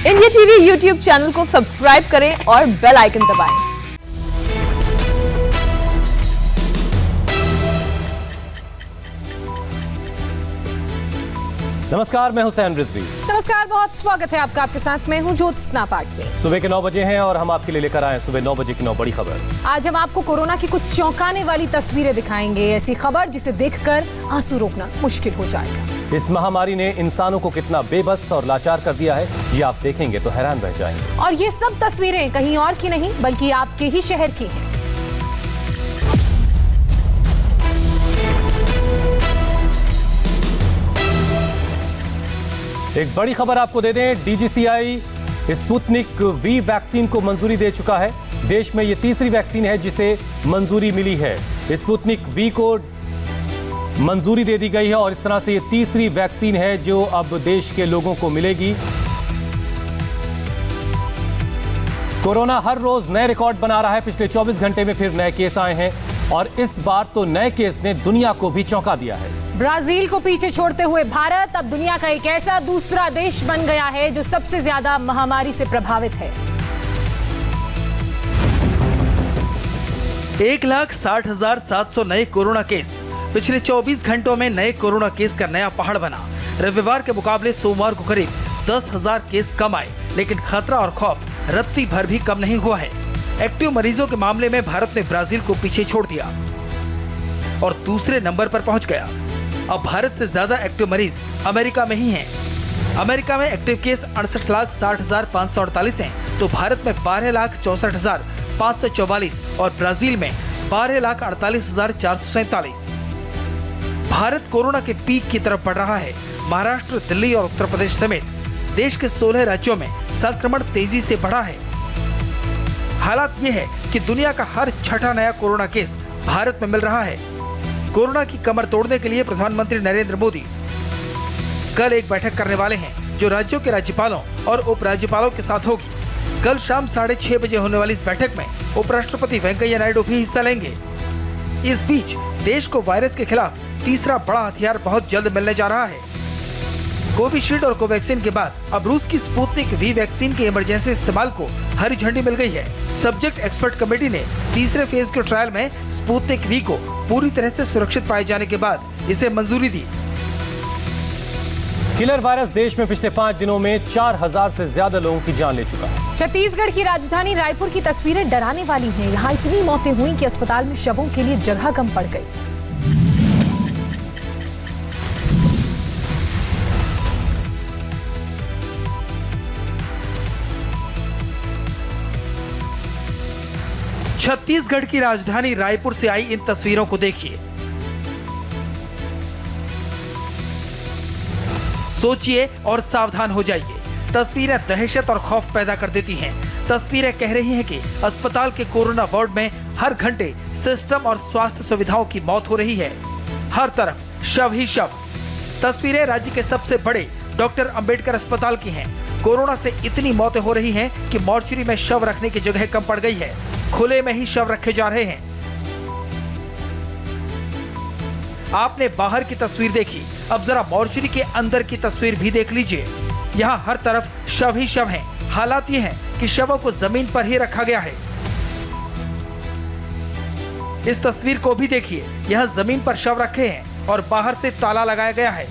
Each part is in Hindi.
इंडिया टीवी यूट्यूब चैनल को सब्सक्राइब करें और बेल आइकन दबाएं। नमस्कार, मैं हुसैन रिजवी। नमस्कार, बहुत स्वागत है आपका। आपके साथ मैं हूं ज्योत्सना पाटले। सुबह के 9 बजे हैं और हम आपके लिए लेकर आए सुबह 9 बजे की 9 बड़ी खबर। आज हम आपको कोरोना की कुछ चौंकाने वाली तस्वीरें दिखाएंगे। ऐसी खबर जिसे देखकर आंसू रोकना मुश्किल हो जाएगा। इस महामारी ने इंसानों को कितना बेबस और लाचार कर दिया है, ये आप देखेंगे तो हैरान रह जाएंगे। और ये सब तस्वीरें कहीं और की नहीं बल्कि आपके ही शहर की हैं। एक बड़ी खबर आपको दे दें, डीजीसीआई स्पुतनिक वी वैक्सीन को मंजूरी दे चुका है। देश में ये तीसरी वैक्सीन है जिसे मंजूरी मिली है। स्पुतनिक वी को मंजूरी दे दी गई है और इस तरह से ये तीसरी वैक्सीन है जो अब देश के लोगों को मिलेगी। कोरोना हर रोज नए रिकॉर्ड बना रहा है। पिछले 24 घंटे में फिर नए केस आए हैं और इस बार तो नए केस ने दुनिया को भी चौंका दिया है। ब्राजील को पीछे छोड़ते हुए भारत अब दुनिया का एक ऐसा दूसरा देश बन गया है जो सबसे ज्यादा महामारी से प्रभावित है। 1,60,700 नए कोरोना केस। पिछले 24 घंटों में नए कोरोना केस का नया पहाड़ बना। रविवार के मुकाबले सोमवार को करीब 10,000 केस कम आए, लेकिन खतरा और खौफ रत्ती भर भी कम नहीं हुआ है। एक्टिव मरीजों के मामले में भारत ने ब्राजील को पीछे छोड़ दिया और दूसरे नंबर पर पहुंच गया। अब भारत से ज्यादा एक्टिव मरीज अमेरिका में ही हैं। अमेरिका में एक्टिव केस 68,60,548 हैं, तो भारत में 12,64,544 और ब्राजील में 12,48,447। भारत कोरोना के पीक की तरफ बढ़ रहा है। महाराष्ट्र, दिल्ली और उत्तर प्रदेश समेत देश के 16 राज्यों में संक्रमण तेजी से बढ़ा है। हालात ये है कि दुनिया का हर छठा नया कोरोना केस भारत में मिल रहा है। कोरोना की कमर तोड़ने के लिए प्रधानमंत्री नरेंद्र मोदी कल एक बैठक करने वाले हैं, जो राज्यों के राज्यपालों और उपराज्यपालों के साथ होगी। कल शाम 6:30 बजे होने वाली इस बैठक में उपराष्ट्रपति वेंकैया नायडू भी हिस्सा लेंगे। इस बीच देश को वायरस के खिलाफ तीसरा बड़ा हथियार बहुत जल्द मिलने जा रहा है। कोविशील्ड और कोवैक्सीन के बाद अब रूस की स्पुतनिक वी वैक्सीन के इमरजेंसी इस्तेमाल को हरी झंडी मिल गई है। सब्जेक्ट एक्सपर्ट कमेटी ने तीसरे फेज के ट्रायल में स्पुतनिक वी को पूरी तरह से सुरक्षित पाए जाने के बाद इसे मंजूरी दी। किलर वायरस देश में पिछले 5 दिनों में 4,000 से ज्यादा लोगों की जान ले चुका है। छत्तीसगढ़ की राजधानी रायपुर की तस्वीरें डराने वाली हैं। यहाँ इतनी मौतें हुई कि अस्पताल में शवों के लिए जगह कम पड़ गई। छत्तीसगढ़ की राजधानी रायपुर से आई इन तस्वीरों को देखिए। सोचिए और सावधान हो जाइए। तस्वीरें दहशत और खौफ पैदा कर देती हैं। तस्वीरें कह रही हैं कि अस्पताल के कोरोना वार्ड में हर घंटे सिस्टम और स्वास्थ्य सुविधाओं की मौत हो रही है। हर तरफ शव ही शव। तस्वीरें राज्य के सबसे बड़े डॉक्टर अंबेडकर अस्पताल की हैं। कोरोना से इतनी मौतें हो रही हैं कि मॉर्चरी में शव रखने की जगह कम पड़ गई है। खुले में ही शव रखे जा रहे हैं। आपने बाहर की तस्वीर देखी, अब जरा मॉर्चरी के अंदर की तस्वीर भी देख लीजिए। यहाँ हर तरफ शव ही शव हैं। हालात ये हैं कि शवों को जमीन पर ही रखा गया है। इस तस्वीर को भी देखिए, यहाँ जमीन पर शव रखे हैं और बाहर से ताला लगाया गया है।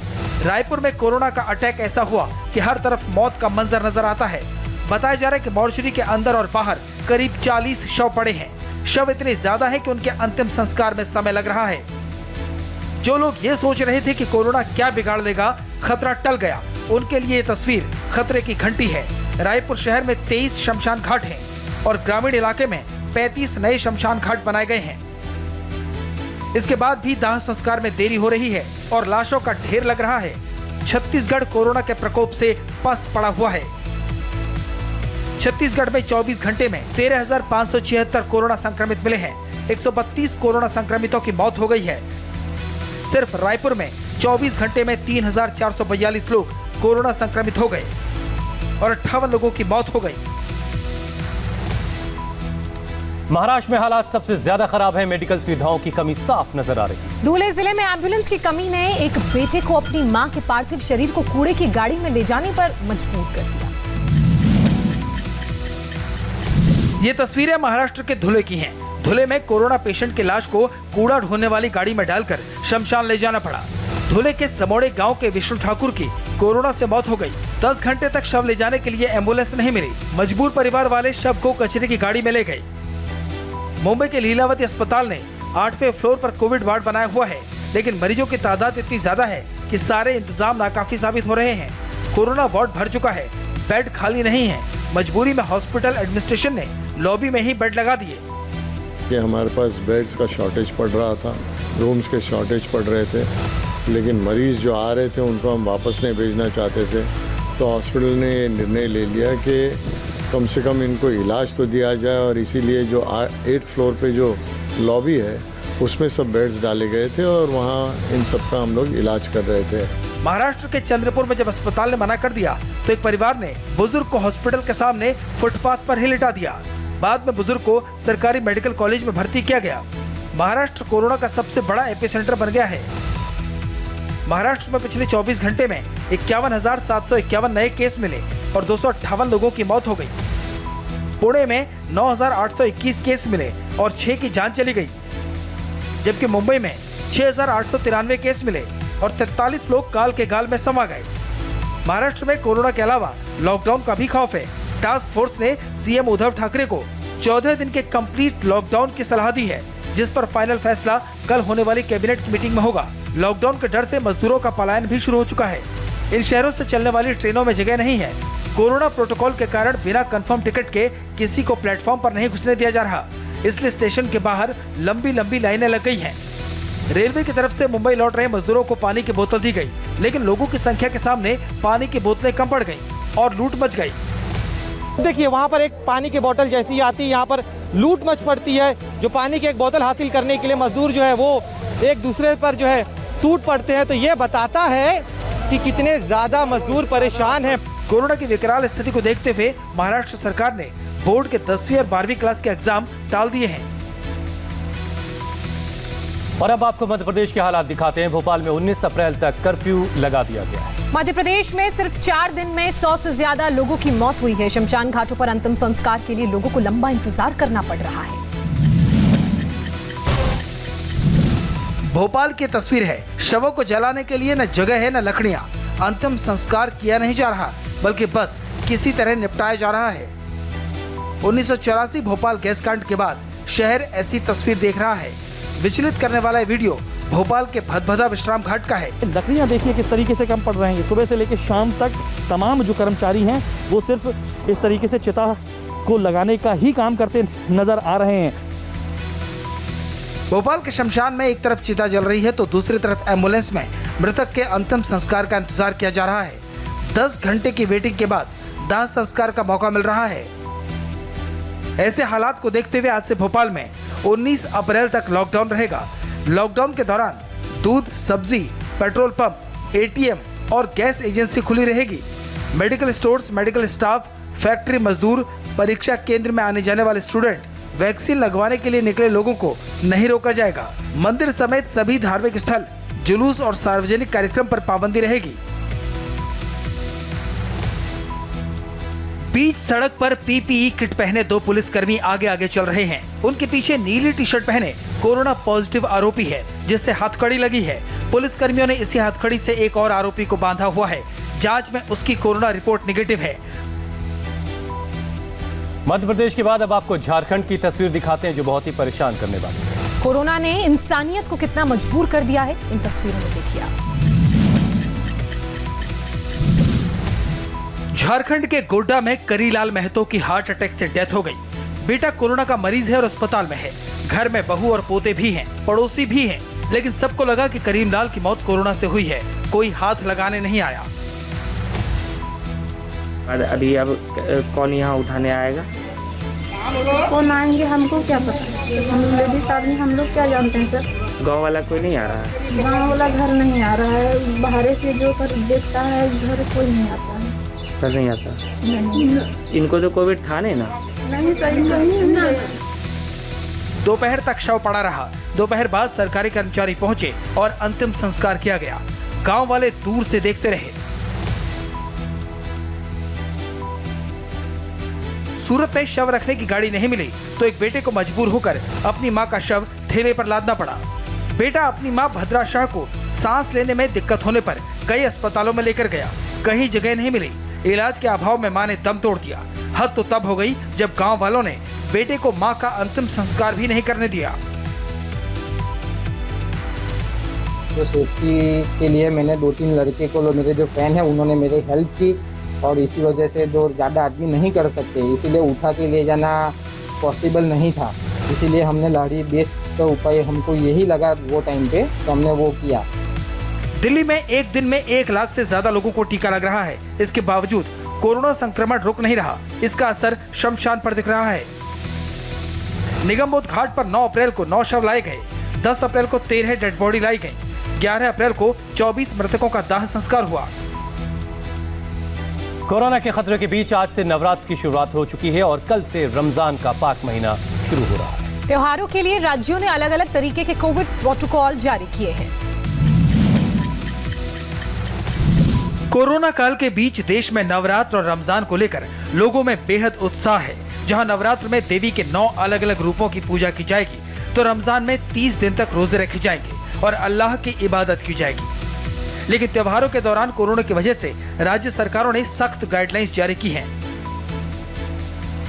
रायपुर में कोरोना का अटैक ऐसा हुआ कि हर तरफ मौत का मंजर नजर आता है। बताया जा रहा है कि मॉर्चरी के अंदर और बाहर करीब 40 शव पड़े हैं। शव इतने ज्यादा है कि उनके अंतिम संस्कार में समय लग रहा है। जो लोग ये सोच रहे थे कि कोरोना क्या बिगाड़ देगा, खतरा टल गया। उनके लिए ये तस्वीर खतरे की घंटी है। रायपुर शहर में 23 शमशान घाट हैं और ग्रामीण इलाके में 35 नए शमशान घाट बनाए गए हैं। इसके बाद भी दाह संस्कार में देरी हो रही है और लाशों का ढेर लग रहा है। छत्तीसगढ़ कोरोना के प्रकोप से पस्त पड़ा हुआ है। छत्तीसगढ़ में 24 घंटे में 13,576 कोरोना संक्रमित मिले हैं। 132 कोरोना संक्रमितों की मौत हो गई है। सिर्फ रायपुर में 24 घंटे में 3,442 लोग कोरोना संक्रमित हो गए और 58 लोगों की मौत हो गई। महाराष्ट्र में हालात सबसे ज्यादा खराब है। मेडिकल सुविधाओं की कमी साफ नजर आ रही है। धुले जिले में एम्बुलेंस की कमी ने एक बेटे को अपनी मां के पार्थिव शरीर को कूड़े की गाड़ी में ले जाने पर मजबूर कर दिया। ये तस्वीरें महाराष्ट्र के धुले की हैं। धुले में कोरोना पेशेंट की लाश को कूड़ा ढोने वाली गाड़ी में डालकर शमशान ले जाना पड़ा। धुले के समोड़े गांव के विष्णु ठाकुर की कोरोना से मौत हो गई। 10 घंटे तक शव ले जाने के लिए एम्बुलेंस नहीं मिली। मजबूर परिवार वाले शव को कचरे की गाड़ी में ले गए। मुंबई के लीलावती अस्पताल ने 8वें फ्लोर पर कोविड वार्ड बनाया हुआ है, लेकिन मरीजों की तादाद इतनी ज्यादा है कि सारे इंतजाम नाकाफी साबित हो रहे हैं। कोरोना वार्ड भर चुका है, बेड खाली नहीं है। मजबूरी में हॉस्पिटल एडमिनिस्ट्रेशन ने लॉबी में ही बेड लगा दिए। कि हमारे पास बेड्स का शॉर्टेज पड़ रहा था, रूम्स के शॉर्टेज पड़ रहे थे, लेकिन मरीज़ जो आ रहे थे उनको हम वापस नहीं भेजना चाहते थे। तो हॉस्पिटल ने ये निर्णय ले लिया कि कम से कम इनको इलाज तो दिया जाए, और इसीलिए जो 8th फ्लोर पे जो लॉबी है उसमें सब बेड्स डाले गए थे और वहाँ इन सब का हम लोग इलाज कर रहे थे। महाराष्ट्र के चंद्रपुर में जब अस्पताल ने मना कर दिया तो एक परिवार ने बुजुर्ग को हॉस्पिटल के सामने फुटपाथ पर ही लिटा दिया। बाद में बुजुर्ग को सरकारी मेडिकल कॉलेज में भर्ती किया गया। महाराष्ट्र कोरोना का सबसे बड़ा एपिसेंटर बन गया है। महाराष्ट्र में पिछले 24 घंटे में 51,751 नए केस मिले और 258 लोगों की मौत हो गई। पुणे में 9,821 केस मिले और 6 की जान चली गई, जबकि मुंबई में 6,893 केस मिले और 43 लोग काल के गाल में समा गए। महाराष्ट्र में कोरोना के अलावा लॉकडाउन का भी खौफ है। टास्क फोर्स ने सीएम उद्धव ठाकरे को 14 दिन के कंप्लीट लॉकडाउन की सलाह दी है, जिस पर फाइनल फैसला कल होने वाली कैबिनेट की मीटिंग में होगा। लॉकडाउन के डर से मजदूरों का पलायन भी शुरू हो चुका है। इन शहरों से चलने वाली ट्रेनों में जगह नहीं है। कोरोना प्रोटोकॉल के कारण बिना कंफर्म टिकट के किसी को प्लेटफॉर्म पर नहीं घुसने दिया जा रहा, इसलिए स्टेशन के बाहर लंबी लंबी लाइनें लग गई हैं। रेलवे की तरफ से मुंबई लौट रहे मजदूरों को पानी की बोतल दी गई, लेकिन लोगों की संख्या के सामने पानी की बोतलें कम पड़ गईं और लूट मच गई। देखिए वहाँ पर एक पानी की बोतल जैसी आती है, यहाँ पर लूट मच पड़ती है। जो पानी की एक बोतल हासिल करने के लिए मजदूर जो है वो एक दूसरे पर जो है टूट पड़ते हैं। तो ये बताता है कि कितने ज्यादा मजदूर परेशान हैं। कोरोना की विकराल स्थिति को देखते हुए महाराष्ट्र सरकार ने बोर्ड के 10वीं और 12वीं क्लास के एग्जाम टाल दिए हैं। और अब आपको मध्य प्रदेश के हालात दिखाते हैं। भोपाल में 19 अप्रैल तक कर्फ्यू लगा दिया गया है। मध्य प्रदेश में सिर्फ 4 दिन में 100 से ज्यादा लोगों की मौत हुई है। शमशान घाटों पर अंतिम संस्कार के लिए लोगों को लंबा इंतजार करना पड़ रहा है। भोपाल की तस्वीर है। शवों को जलाने के लिए न जगह है न लकड़ियां। अंतिम संस्कार किया नहीं जा रहा, बल्कि बस किसी तरह निपटाया जा रहा है। 1984 भोपाल गैस कांड के बाद शहर ऐसी तस्वीर देख रहा है। विचलित करने वाला वीडियो भोपाल के भदभदा विश्राम घाट का है। लकड़ियां देखिए किस तरीके से कम पड़ रहे हैं। सुबह से लेकर शाम तक तमाम जो कर्मचारी हैं वो सिर्फ इस तरीके से चिता को लगाने का ही काम करते नजर आ रहे हैं। भोपाल के शमशान में एक तरफ चिता जल रही है तो दूसरी तरफ एम्बुलेंस में मृतक के अंतिम संस्कार का इंतजार किया जा रहा है। 10 घंटे की वेटिंग के बाद दाह संस्कार का मौका मिल रहा है। ऐसे हालात को देखते हुए आज से भोपाल में 19 अप्रैल तक लॉकडाउन रहेगा। लॉकडाउन के दौरान दूध, सब्जी, पेट्रोल पंप, एटीएम और गैस एजेंसी खुली रहेगी। Medical stores, medical staff, factory मजदूर, परीक्षा केंद्र में आने जाने वाले स्टूडेंट, वैक्सीन लगवाने के लिए निकले लोगों को नहीं रोका जाएगा। मंदिर समेत सभी धार्मिक स्थल, जुलूस और सार्वजनिक कार्यक्रम पर पाबंदी रहेगी। बीच सड़क पर पीपीई किट पहने 2 पुलिसकर्मी आगे आगे चल रहे हैं। उनके पीछे नीली टी-शर्ट पहने कोरोना पॉजिटिव आरोपी है, जिससे हथकड़ी लगी है। पुलिसकर्मियों ने इसी हथकड़ी से एक और आरोपी को बांधा हुआ है। जांच में उसकी कोरोना रिपोर्ट नेगेटिव है। मध्य प्रदेश के बाद अब आपको झारखंड की तस्वीर दिखाते हैं, जो बहुत ही परेशान करने वाली है। कोरोना ने इंसानियत को कितना मजबूर कर दिया है, इन तस्वीरों में देखिए आप। झारखंड के गोड्डा में करीलाल महतो की हार्ट अटैक से डेथ हो गई। बेटा कोरोना का मरीज है और अस्पताल में है। घर में बहू और पोते भी हैं, पड़ोसी भी हैं, लेकिन सबको लगा कि करीमलाल की मौत कोरोना से हुई है। कोई हाथ लगाने नहीं आया। अभी अब कौन यहाँ उठाने आएगा? कौन आएंगे हमको क्या पता। हम लेडीज आदमी हम लोग क्या जानते हैं सर। गांव वाला कोई नहीं आ रहा है? गाँव वाला घर नहीं आ रहा है। बाहर से जो कर देखता है घर कोई नहीं आता है। सर नहीं आता? नहीं। इनको तो कोविड था नहीं ना? नहीं सर, नहीं। दोपहर तक शव पड़ा रहा। दोपहर बाद सरकारी कर्मचारी पहुंचे और अंतिम संस्कार किया गया। गांव वाले दूर से देखते रहे। सूरत में शव रखने की गाड़ी नहीं मिली तो एक बेटे को मजबूर होकर अपनी मां का शव ठेले पर लादना पड़ा। बेटा अपनी मां भद्रा शाह को सांस लेने में दिक्कत होने पर कई अस्पतालों में लेकर गया, कहीं जगह नहीं मिली। इलाज के अभाव में मां ने दम तोड़ दिया। हद तो तब हो गई जब गांव वालों ने बेटे को मां का अंतिम संस्कार भी नहीं करने दिया। तो सेफ्टी के लिए मैंने 2-3 लड़के को, मेरे जो फैन है उन्होंने मेरी हेल्प की और इसी वजह से जो ज़्यादा आदमी नहीं कर सकते, इसीलिए उठा के ले जाना पॉसिबल नहीं था। इसीलिए हमने लाड़ी बेस्ट का उपाय हमको यही लगा वो टाइम पे, तो हमने वो किया। दिल्ली में एक दिन में 1 लाख से ज्यादा लोगों को टीका लग रहा है। इसके बावजूद कोरोना संक्रमण रुक नहीं रहा। इसका असर शमशान पर दिख रहा है। निगमबोध घाट पर 9 अप्रैल को 9 शव लाए गए, 10 अप्रैल को 13 डेड बॉडी लाई गई, 11 अप्रैल को 24 मृतकों का दाह संस्कार हुआ। कोरोना के खतरे के बीच आज से नवरात्र की शुरुआत हो चुकी है और कल से रमजान का पाक महीना शुरू हो रहा है। त्योहारों के लिए राज्यों ने अलग अलग तरीके के कोविड प्रोटोकॉल जारी किए हैं। कोरोना काल के बीच देश में नवरात्र और रमजान को लेकर लोगों में बेहद उत्साह है। जहां नवरात्र में देवी के 9 अलग अलग रूपों की पूजा की जाएगी, तो रमजान में 30 दिन तक रोजे रखे जाएंगे और अल्लाह की इबादत की जाएगी। लेकिन त्योहारों के दौरान कोरोना की वजह से राज्य सरकारों ने सख्त गाइडलाइंस जारी की हैं।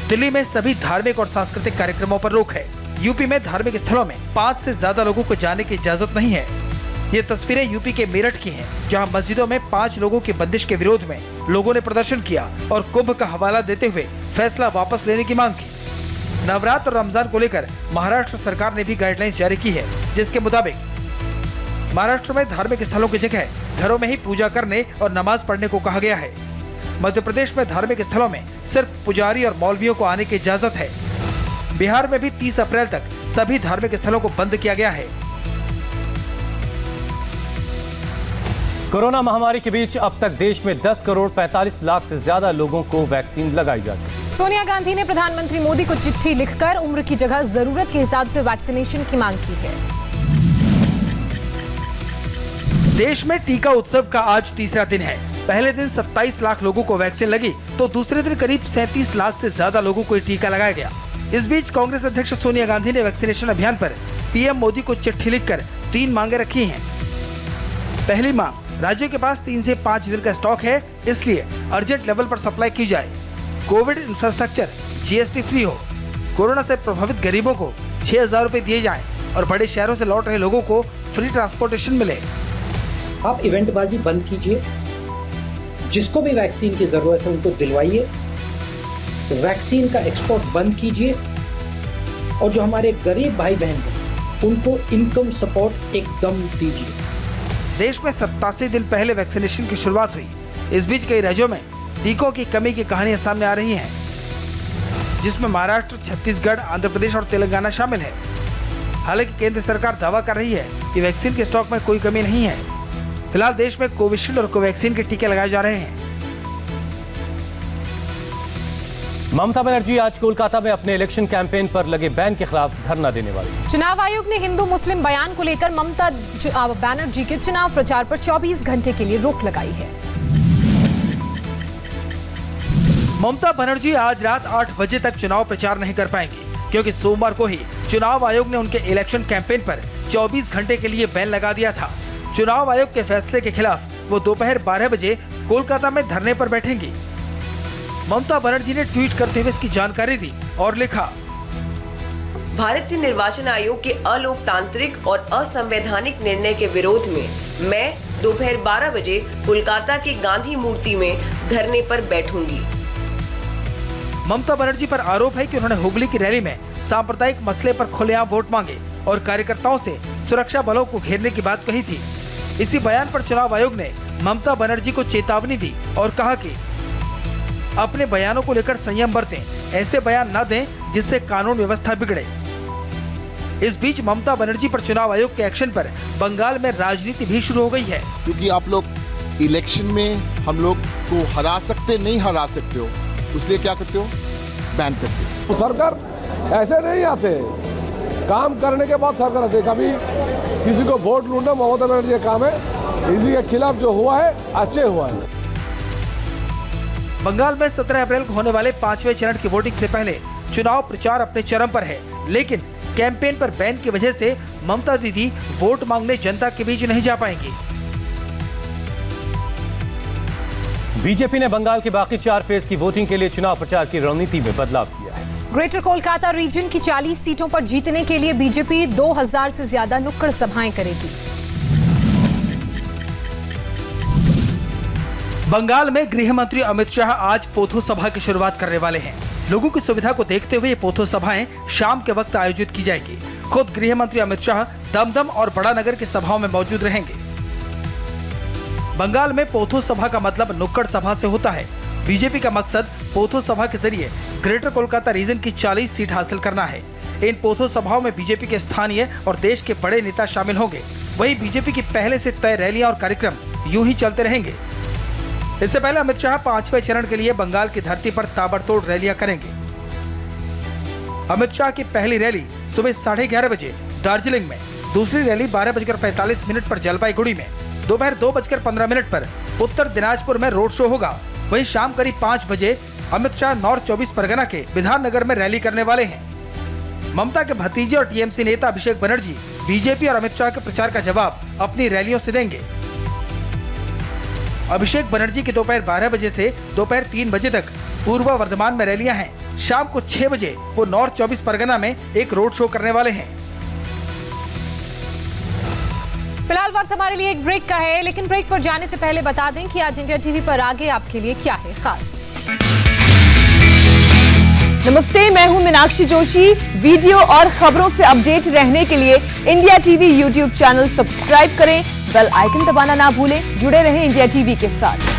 दिल्ली में सभी धार्मिक और सांस्कृतिक कार्यक्रमों पर रोक है। यूपी में धार्मिक स्थलों में 5 से ज्यादा लोगों को जाने की इजाजत नहीं है। ये तस्वीरें यूपी के मेरठ की हैं, जहां मस्जिदों में 5 लोगों की बंदिश के विरोध में लोगों ने प्रदर्शन किया और कुंभ का हवाला देते हुए फैसला वापस लेने की मांग की। नवरात्र और रमजान को लेकर महाराष्ट्र सरकार ने भी गाइडलाइंस जारी की है, जिसके मुताबिक महाराष्ट्र में धार्मिक स्थलों की जगह घरों में ही पूजा करने और नमाज पढ़ने को कहा गया है। मध्य प्रदेश में धार्मिक स्थलों में सिर्फ पुजारी और मौलवियों को आने की इजाजत है। बिहार में भी 30 अप्रैल तक सभी धार्मिक स्थलों को बंद किया गया है। कोरोना महामारी के बीच अब तक देश में 10 करोड़ 45 लाख से ज्यादा लोगों को वैक्सीन लगाई जा चुकी है। सोनिया गांधी ने प्रधानमंत्री मोदी को चिट्ठी लिखकर उम्र की जगह जरूरत के हिसाब से वैक्सीनेशन की मांग की है। देश में टीका उत्सव का आज तीसरा दिन है। पहले दिन 27 लाख लोगों को वैक्सीन लगी, तो दूसरे दिन करीब 37 लाख से ज्यादा लोगों को टीका लगाया गया। इस बीच कांग्रेस अध्यक्ष सोनिया गांधी ने वैक्सीनेशन अभियान पर पीएम मोदी को चिट्ठी लिखकर 3 मांगे रखी हैं। पहली मांग, राज्यों के पास 3 से 5 दिन का स्टॉक है, इसलिए अर्जेंट लेवल पर सप्लाई की जाए। कोविड इंफ्रास्ट्रक्चर जीएसटी फ्री हो। कोरोना से प्रभावित गरीबों को 6,000 रुपए दिए जाएं और बड़े शहरों से लौट रहे लोगों को फ्री ट्रांसपोर्टेशन मिले। आप इवेंटबाजी बंद कीजिए, जिसको भी वैक्सीन की जरूरत है उनको दिलवाइए। तो वैक्सीन का एक्सपोर्ट बंद कीजिए और जो हमारे गरीब भाई बहन हैं उनको इनकम सपोर्ट एकदम दीजिए। देश में 87 दिन पहले वैक्सीनेशन की शुरुआत हुई। इस बीच कई राज्यों में टीकों की कमी की कहानियां सामने आ रही हैं, जिसमें महाराष्ट्र, छत्तीसगढ़, आंध्र प्रदेश और तेलंगाना शामिल है। हालांकि केंद्र सरकार दावा कर रही है कि वैक्सीन के स्टॉक में कोई कमी नहीं है। फिलहाल देश में कोविशील्ड और कोवैक्सीन के टीके लगाए जा रहे हैं। ममता बनर्जी आज कोलकाता में अपने इलेक्शन कैंपेन पर लगे बैन के खिलाफ धरना देने वाली। चुनाव आयोग ने हिंदू मुस्लिम बयान को लेकर ममता बनर्जी के चुनाव प्रचार पर 24 घंटे के लिए रोक लगाई है। ममता बनर्जी आज रात 8 बजे तक चुनाव प्रचार नहीं कर पाएंगी, क्योंकि सोमवार को ही चुनाव आयोग ने उनके इलेक्शन कैंपेन पर 24 घंटे के लिए बैन लगा दिया था। चुनाव आयोग के फैसले के खिलाफ वो दोपहर 12 बजे कोलकाता में धरने पर बैठेंगी। ममता बनर्जी ने ट्वीट करते हुए इसकी जानकारी दी और लिखा, भारतीय निर्वाचन आयोग के अलोकतांत्रिक और असंवैधानिक निर्णय के विरोध में मैं दोपहर 12 बजे कोलकाता की गांधी मूर्ति में धरने पर बैठूंगी। ममता बनर्जी पर आरोप है कि उन्होंने हुगली की रैली में सांप्रदायिक मसले पर खुलेआम वोट मांगे और कार्यकर्ताओं से सुरक्षा बलों को घेरने की बात कही थी। इसी बयान पर चुनाव आयोग ने ममता बनर्जी को चेतावनी दी और कहा कि अपने बयानों को लेकर संयम बरतें, ऐसे बयान न दें जिससे कानून व्यवस्था बिगड़े। इस बीच ममता बनर्जी पर चुनाव आयोग के एक्शन पर बंगाल में राजनीति भी शुरू हो गई है। क्योंकि आप लोग इलेक्शन में हम लोग को हरा सकते नहीं हरा सकते हो, इसलिए क्या करते हो, बैन करते हो। सरकार ऐसे नहीं आते, काम करने के बाद सरकार आते। कभी किसी को वोट लूटना ममता बनर्जी का काम है। इसी के खिलाफ जो हुआ है अच्छे हुआ है। बंगाल में 17 अप्रैल को होने वाले 5वें चरण की वोटिंग से पहले चुनाव प्रचार अपने चरम पर है, लेकिन कैंपेन पर बैन की वजह से ममता दीदी वोट मांगने जनता के बीच नहीं जा पाएंगी। बीजेपी ने बंगाल के बाकी 4 फेज की वोटिंग के लिए चुनाव प्रचार की रणनीति में बदलाव किया है। ग्रेटर कोलकाता रीजन की 40 सीटों पर जीतने के लिए बीजेपी 2000 से ज्यादा नुक्कड़ सभाएं करेगी। बंगाल में गृह मंत्री अमित शाह आज पोथो सभा की शुरुआत करने वाले हैं। लोगों की सुविधा को देखते हुए ये पोथो सभाएं शाम के वक्त आयोजित की जाएगी। खुद गृह मंत्री अमित शाह दमदम और बड़ा नगर की सभाओं में मौजूद रहेंगे। बंगाल में पोथो सभा का मतलब नुक्कड़ सभा से होता है। बीजेपी का मकसद पोथो सभा के जरिए ग्रेटर कोलकाता रीजन की 40 सीट हासिल करना है। इन पोथो सभाओं में बीजेपी के स्थानीय और देश के बड़े नेता शामिल होंगे। वहीं बीजेपी की पहले से तय रैलियां और कार्यक्रम यूं ही चलते रहेंगे। इससे पहले अमित शाह 5वें चरण के लिए बंगाल की धरती पर ताबड़तोड़ रैलियां करेंगे। अमित शाह की पहली रैली सुबह 11:30 बजे दार्जिलिंग में, दूसरी रैली 12:45 पर जलपाईगुड़ी में, दोपहर 2:15 पर उत्तर दिनाजपुर में रोड शो होगा। वहीं शाम करीब 5 बजे अमित शाह नॉर्थ 24 परगना के विधाननगर में रैली करने वाले हैं। ममता के भतीजे और टीएमसी नेता अभिषेक बनर्जी बीजेपी और अमित शाह के प्रचार का जवाब अपनी रैलियों से देंगे। अभिषेक बनर्जी की दोपहर 12 बजे से दोपहर 3 बजे तक पूर्व वर्धमान में रैलियां हैं। शाम को 6 बजे वो नॉर्थ 24 परगना में एक रोड शो करने वाले हैं। फिलहाल वक्त हमारे लिए एक ब्रेक का है, लेकिन ब्रेक पर जाने से पहले बता दें कि आज इंडिया टीवी पर आगे आपके लिए क्या है खास। नमस्ते, मैं हूं मीनाक्षी जोशी। वीडियो और खबरों से अपडेट रहने के लिए India TV YouTube channel subscribe करें, बेल आइकन दबाना ना भूलें। जुड़े रहें इंडिया टीवी के साथ।